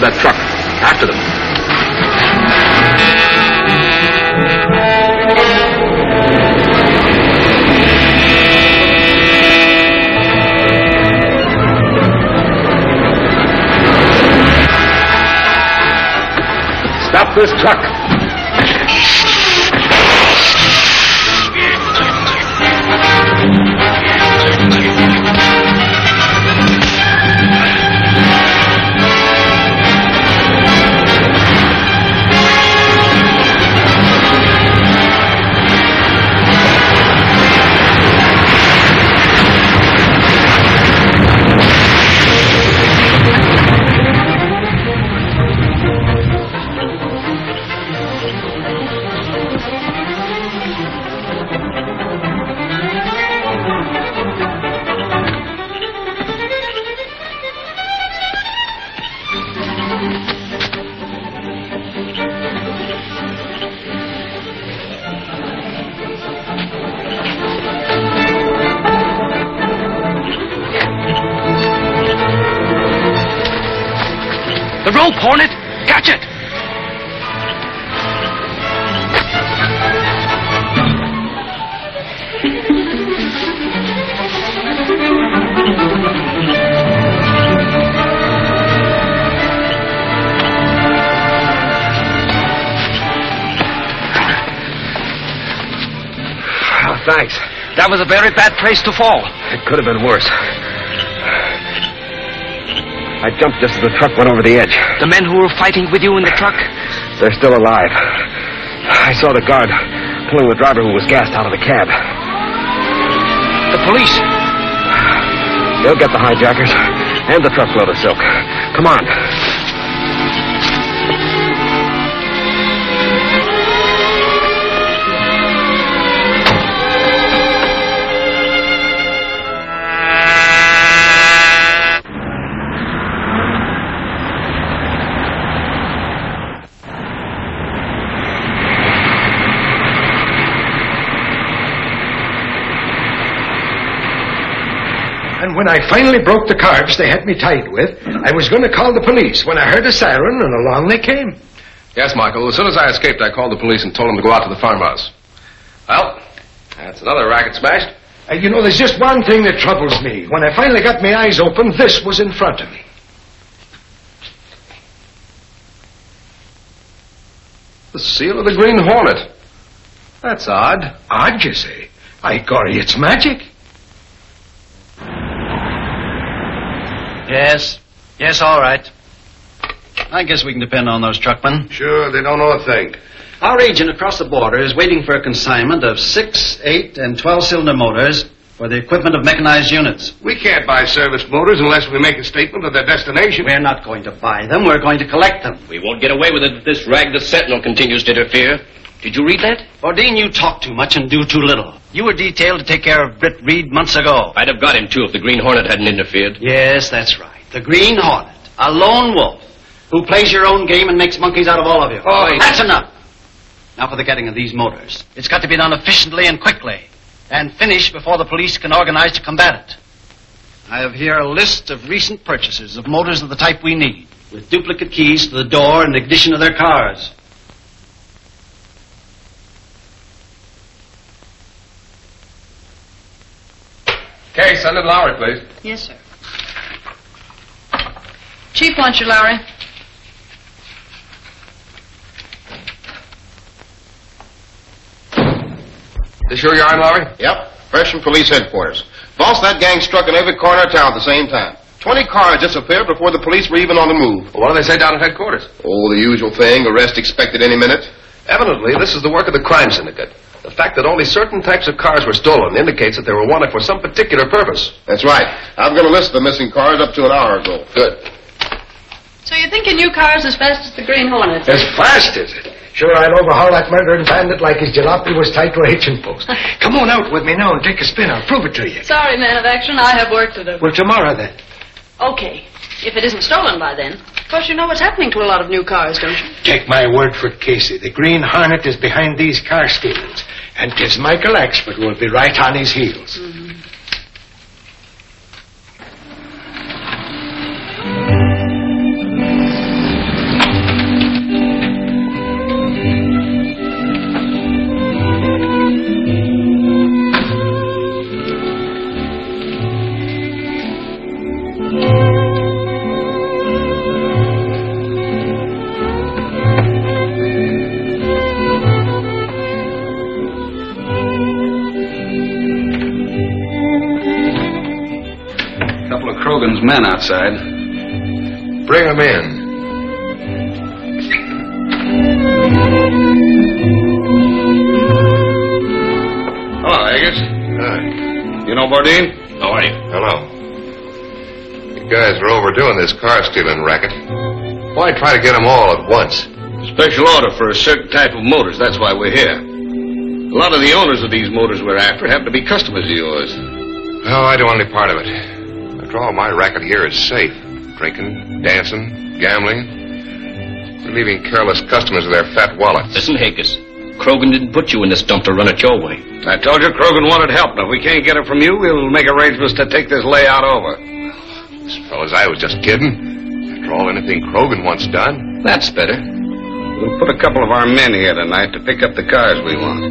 that truck. After them. Stop this truck. The rope, Hornet! Catch it! Oh, thanks. That was a very bad place to fall. It could have been worse. I jumped just as the truck went over the edge. The men who were fighting with you in the truck? They're still alive. I saw the guard pulling the driver who was gassed out of the cab. The police? They'll get the hijackers and the truckload of silk. Come on. And when I finally broke the cords they had me tied with, I was going to call the police when I heard a siren, and along they came. Yes, Michael. As soon as I escaped, I called the police and told them to go out to the farmhouse. Well, that's another racket smashed. You know, there's just one thing that troubles me. When I finally got my eyes open, this was in front of me. The seal of the Green Hornet. That's odd. Odd, you say? By Gory, it's magic. Yes, all right. I guess we can depend on those truckmen. Sure, they don't know a thing. Our agent across the border is waiting for a consignment of 6, 8, and 12-cylinder motors for the equipment of mechanized units. We can't buy service motors unless we make a statement of their destination. We're not going to buy them. We're going to collect them. We won't get away with it if this rag the Sentinel continues to interfere. Did you read that? Bodine, you talk too much and do too little. You were detailed to take care of Britt Reed months ago. I'd have got him, too, if the Green Hornet hadn't interfered. Yes, that's right. The Green Hornet. A lone wolf who plays your own game and makes monkeys out of all of you. Oh, that's enough. Now for the getting of these motors. It's got to be done efficiently and quickly, and finished before the police can organize to combat it. I have here a list of recent purchases of motors of the type we need, with duplicate keys to the door and ignition of their cars. Okay, send it Lowry, please. Yes, sir. Chief wants you, Lowry. This sure you're on, Lowry? Yep, fresh from police headquarters. Boss, that gang struck in every corner of town at the same time. 20 cars disappeared before the police were even on the move. Well, what do they say down at headquarters? Oh, the usual thing. Arrest expected any minute. Evidently, this is the work of the crime syndicate. The fact that only certain types of cars were stolen indicates that they were wanted for some particular purpose. That's right. I've got a list of the missing cars up to an hour ago. Good. So you think a new car's as fast as the Green Hornet? As fast as it? Sure, I'll overhaul that murdering bandit like his jalopy was tied to a hitching post. Come on out with me now and take a spin. I'll prove it to you. Sorry, man of action. I have work to do. Well, tomorrow then. Okay. If it isn't stolen by then. Of course, you know what's happening to a lot of new cars, don't you? Take my word for it, Casey. The Green Hornet is behind these car stealings. And 'tis Michael Axford will be right on his heels. Mm-hmm. of Krogan's men outside. Bring them in. Hello, Haggis. Hi. You know Bourdin? How are you? Hello. You guys are overdoing this car stealing racket. Why try to get them all at once? Special order for a certain type of motors. That's why we're here. A lot of the owners of these motors we're after happen to be customers of yours. No, I don't want any part of it. After all, my racket here is safe. Drinking, dancing, gambling. We're leaving careless customers with their fat wallets. Listen, Haggis. Krogan didn't put you in this dump to run it your way. I told you Krogan wanted help, and if we can't get it from you, we'll make arrangements to take this layout over. Fellas, I was just kidding. After all, anything Krogan wants done. That's better. We'll put a couple of our men here tonight to pick up the cars we want.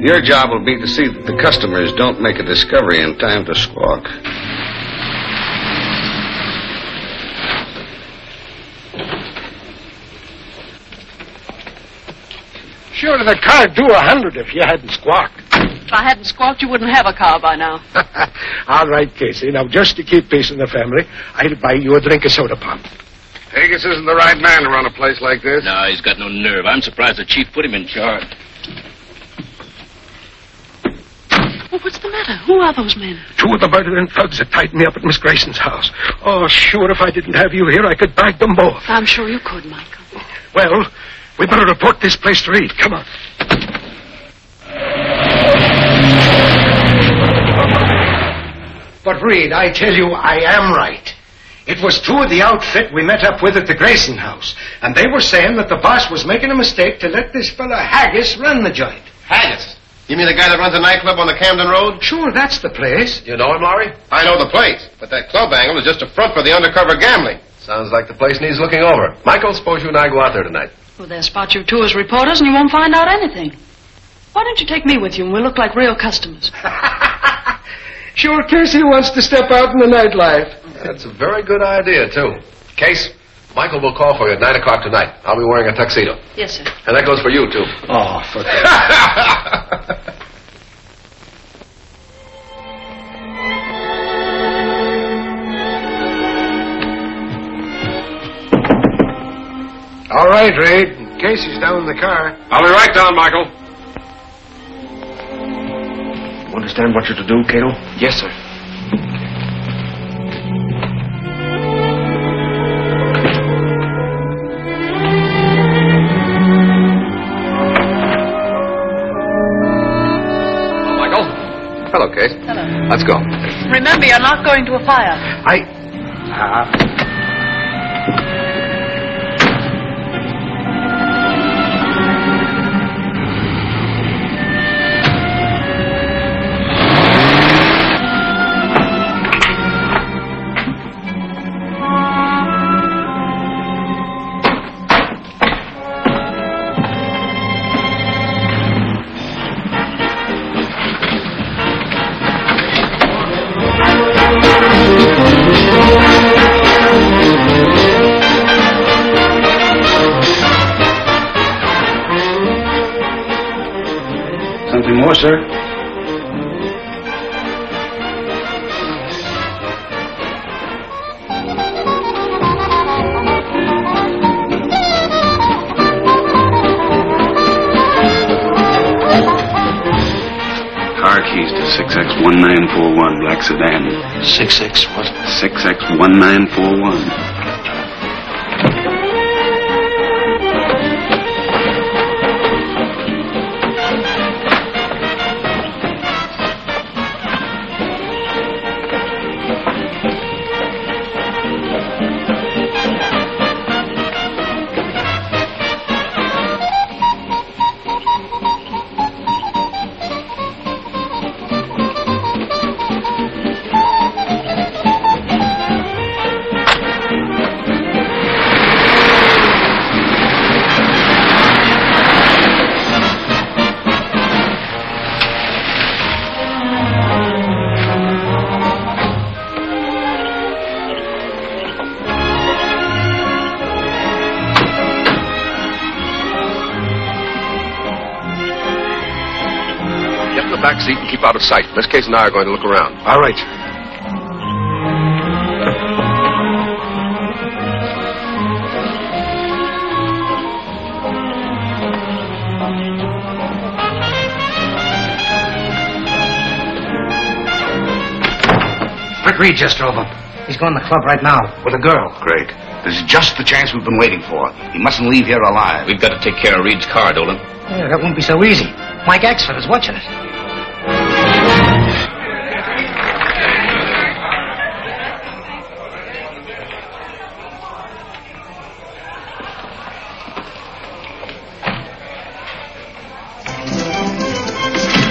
Your job will be to see that the customers don't make a discovery in time to squawk. Sure, the car'd do 100 if you hadn't squawked. If I hadn't squawked, you wouldn't have a car by now. All right, Casey. Now, just to keep peace in the family, I'll buy you a drink of soda pop. Haggis isn't the right man to run a place like this. No, he's got no nerve. I'm surprised the chief put him in charge. Well, what's the matter? Who are those men? Two of the murdering thugs that tied me up at Miss Grayson's house. Oh, sure, if I didn't have you here, I could bag them both. I'm sure you could, Michael. Well, we better report this place to Reed. Come on. But, Reed, I tell you, I am right. It was two of the outfit we met up with at the Grayson house, and they were saying that the boss was making a mistake to let this fella Haggis run the joint. Haggis? You mean the guy that runs a nightclub on the Camden Road? Sure, that's the place. You know him, Lowry? I know the place, but that club angle is just a front for the undercover gambling. Sounds like the place needs looking over. Michael, suppose you and I go out there tonight. Well, they'll spot you two as reporters and you won't find out anything. Why don't you take me with you and we'll look like real customers? Sure, Casey wants to step out in the nightlife. That's a very good idea, too. Case, Michael will call for you at 9 o'clock tonight. I'll be wearing a tuxedo. Yes, sir. And that goes for you, too. Oh, for All right, Reed. Casey's down in the car. I'll be right down, Michael. You understand what you're to do, Cato? Yes, sir. Michael. Hello, Case. Hello. Let's go. Remember, you're not going to a fire. Something more, sir? Car keys to 6X1941, black sedan. 6X what? 6X1941. Get in the back seat and keep out of sight. Miss Case and I are going to look around. All right. Reed just drove up. He's going to the club right now with a girl. Great. This is just the chance we've been waiting for. He mustn't leave here alive. We've got to take care of Reed's car, Dolan. Yeah, that won't be so easy. Mike Axford is watching it.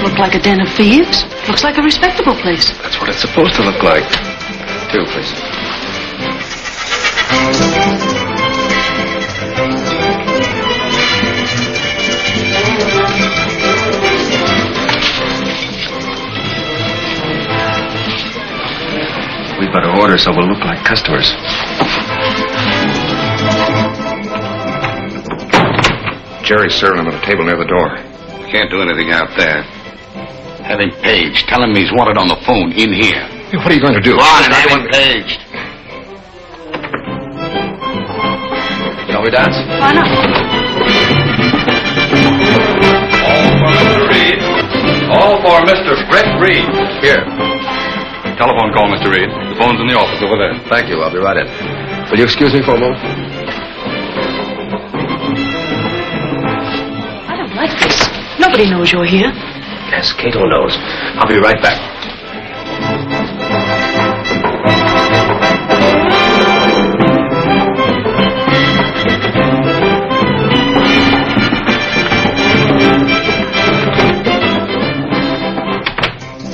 Look like a den of thieves. Looks like a respectable place. That's what it's supposed to look like. Two, please. We better order so we'll look like customers. Jerry's serving him at a table near the door. Can't do anything out there. Have him paged. Tell him he's wanted on the phone in here. Hey, what are you going to do? Go on and have him paged. Shall we dance? Why not? All for Mr. Brett Reed. Here. Telephone call, Mr. Reed. The phone's in the office over there. Thank you. I'll be right in. Will you excuse me for a moment? I don't like this. Nobody knows you're here. Yes, Cato knows. I'll be right back.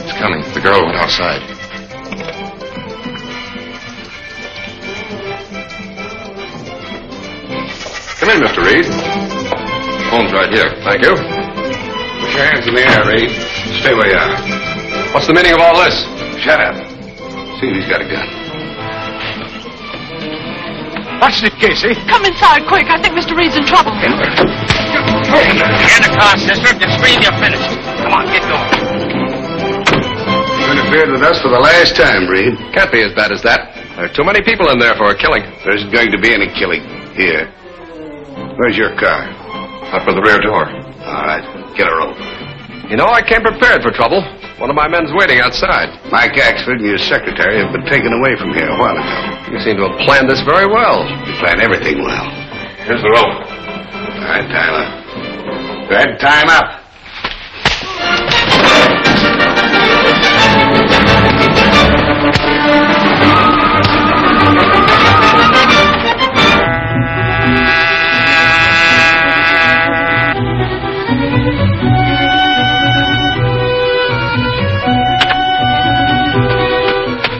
It's coming. The girl went outside. Come in, Mr. Reed. Phone's right here. Thank you. Put your hands in the air, Reed. Stay where you are. What's the meaning of all this? Shut up. See if he's got a gun. Watch it, Casey. Come inside, quick. I think Mr. Reed's in trouble. Get in the car, sister. If you scream, you're finished. Come on, get going. You interfered with us for the last time, Reed. Can't be as bad as that. There are too many people in there for a killing. There isn't going to be any killing here. Where's your car? Out for the rear door. All right. Get a rope. You know, I came prepared for trouble. One of my men's waiting outside. Mike Axford and your secretary have been taken away from here a while ago. You seem to have planned this very well. You plan everything well. Here's the rope. All right, Tyler. Go ahead and tie him up.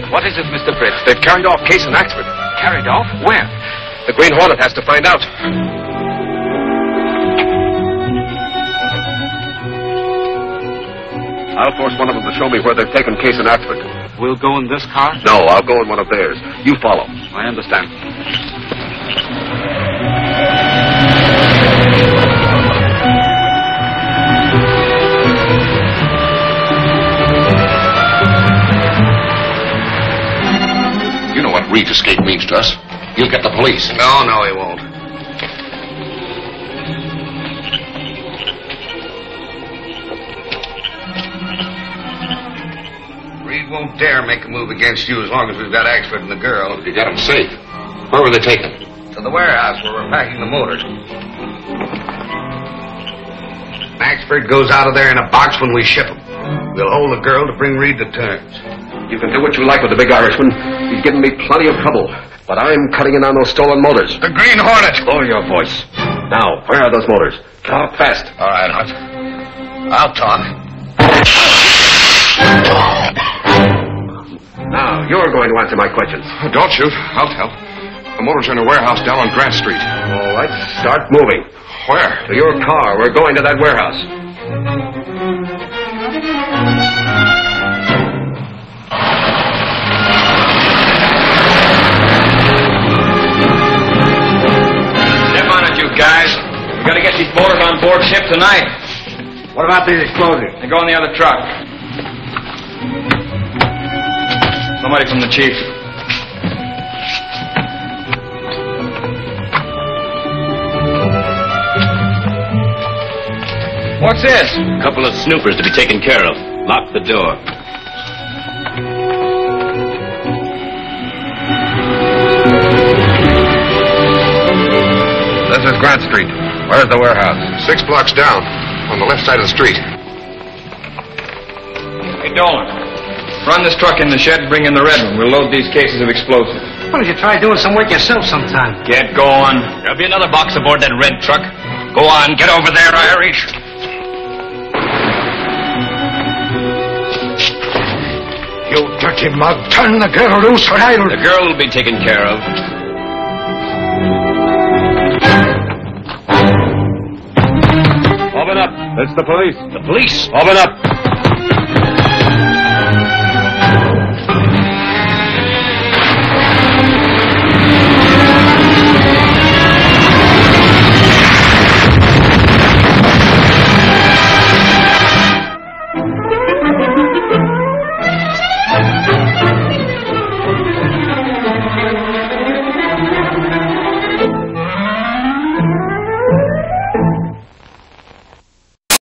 What is it, Mr. Britt? They've carried off Case and Axford. Carried off? Where? The Green Hornet has to find out. I'll force one of them to show me where they've taken Case and Axford. We'll go in this car? No, I'll go in one of theirs. You follow. I understand. You know what Reed's escape means to us. He'll get the police. No, he won't. Reed won't dare make a move against you as long as we've got Axford and the girl. You got him safe. Where were they taken? To the warehouse where we're packing the motors. Axford goes out of there in a box when we ship him. We'll hold the girl to bring Reed to terms. You can do what you like with the big Irishman. He's given me plenty of trouble. But I'm cutting in on those stolen motors. The Green Hornet! Lower your voice. Now, where are those motors? Talk fast. All right, I'll talk. Now, you're going to answer my questions. Don't shoot. I'll tell. The motors are in a warehouse down on Grant Street. All right, start moving. Where? To your car. We're going to that warehouse. Step on it, you guys. We gotta get these motors on board ship tonight. What about these explosives? They go in the other truck. Somebody from the chief. What's this? A couple of snoopers to be taken care of. Lock the door. Grant Street. Where's the warehouse? 6 blocks down, on the left side of the street. Hey, Dolan. Run this truck in the shed and bring in the red one. We'll load these cases of explosives. Why don't you try doing some work yourself sometime? Get going. There'll be another box aboard that red truck. Go on, get over there, Irish. You dirty mug. Turn the girl loose or I'll... The girl will be taken care of. Open up. It's the police. The police? Open up.